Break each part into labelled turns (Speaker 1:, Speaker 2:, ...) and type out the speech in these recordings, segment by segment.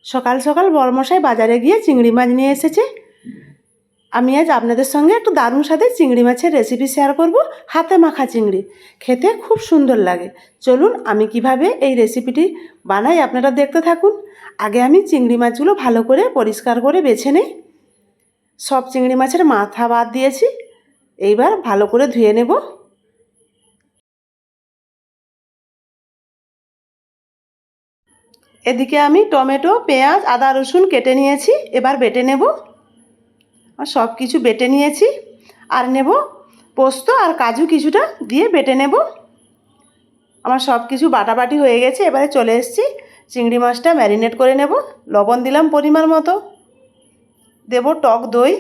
Speaker 1: সকাল সকাল বড়মশাই বাজারে গিয়ে চিংড়ি মাছ নিয়ে এসেছে। আমি আজ আপনাদের সঙ্গে একটু দারুণ স্বাদের চিংড়ি মাছের রেসিপি শেয়ার করব। হাতে মাখা চিংড়ি খেতে খুব সুন্দর লাগে। চলুন আমি কিভাবে এই রেসিপিটি বানাই আপনারা দেখতে থাকুন। আগে আমি চিংড়ি মাছগুলো ভালো করে পরিষ্কার করে বেছে নেই। সব চিংড়ি মাছের মাথা বাদ দিয়েছি। এইবার ভালো করে ধুয়ে নেব। এদিকে আমি টমেটো, পেঁয়াজ, আদা, রসুন কেটে নিয়েছি। এবার বেটে নেব। আর সব কিছু বেটে নিয়েছি। আর নেব পোস্ত আর কাজু কিছুটা দিয়ে বেটে নেব। আমার সব কিছু বাটাবাটি হয়ে গেছে। এবারে চলে এসেছি চিংড়ি মাছটা ম্যারিনেট করে নেব। লবণ দিলাম পরিমাণ মতো। দেব টক দই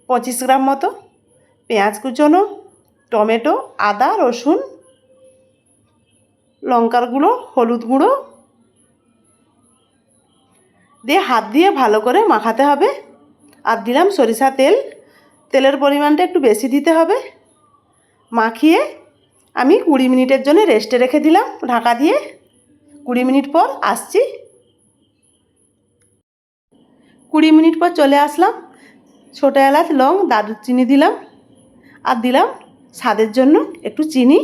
Speaker 1: 25 গ্রাম মতো, পেঁয়াজ কুচোনো, টমেটো, আদা, রসুন, লঙ্কার গুঁড়ো, হলুদ গুঁড়ো দিয়ে হাত দিয়ে ভালো করে মাখাতে হবে। আর দিলাম সরিষা তেল। তেলের পরিমাণটা একটু বেশি দিতে হবে। মাখিয়ে আমি 20 মিনিটের জন্য রেস্টে রেখে দিলাম ঢাকা দিয়ে। 20 মিনিট পর আসছি। 20 মিনিট পর চলে আসলাম। ছোটো এলাচ, লং, দারুচিনি দিলাম। আর দিলাম স্বাদের জন্য একটু চিনি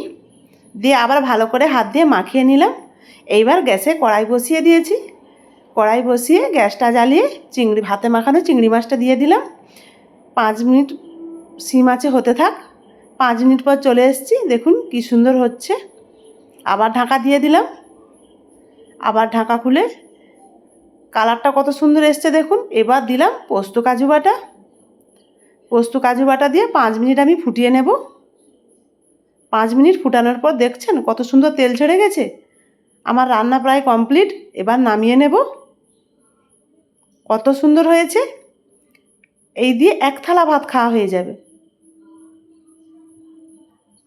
Speaker 1: দিয়ে আবার ভালো করে হাত দিয়ে মাখিয়ে নিলাম। এইবার গ্যাসে কড়াই বসিয়ে দিয়েছি। কড়াই বসিয়ে গ্যাসটা জ্বালিয়ে হাতে মাখানো চিংড়ি মাছটা দিয়ে দিলাম। 5 মিনিট সিম আঁচে হতে থাক। 5 মিনিট পর চলে এসেছি। দেখুন কি সুন্দর হচ্ছে। আবার ঢাকা দিয়ে দিলাম। আবার ঢাকা খুলে কালারটা কত সুন্দর এসছে দেখুন। এবার দিলাম পোস্ত কাজু বাটা। পোস্ত কাজু বাটা দিয়ে 5 মিনিট আমি ফুটিয়ে নেব। 5 মিনিট ফুটানোর পর দেখছেন কত সুন্দর তেল ছেড়ে গেছে। আমার রান্না প্রায় কমপ্লিট। এবার নামিয়ে নেব। কত সুন্দর হয়েছে। এই দিয়ে এক থালা ভাত খাওয়া হয়ে যাবে।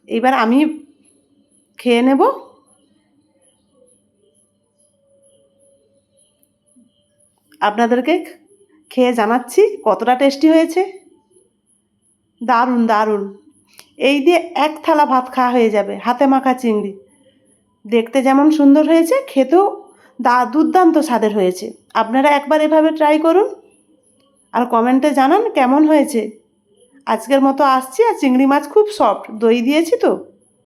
Speaker 1: এবার আমি খেয়ে নেব। আপনাদেরকে খেয়ে জানাচ্ছি কতটা টেস্টি হয়েছে। দারুণ দারুণ। এই দিয়ে এক থালা ভাত খাওয়া হয়ে যাবে। হাতে মাখা চিংড়ি দেখতে যেমন সুন্দর হয়েছে, খেতেও দুর্দান্ত স্বাদের হয়েছে। আপনারা একবার এভাবে ট্রাই করুন আর কমেন্টে জানান কেমন হয়েছে। আজকের মতো আসছি। আর চিংড়ি মাছ খুব সফট, দই দিয়েছি তো।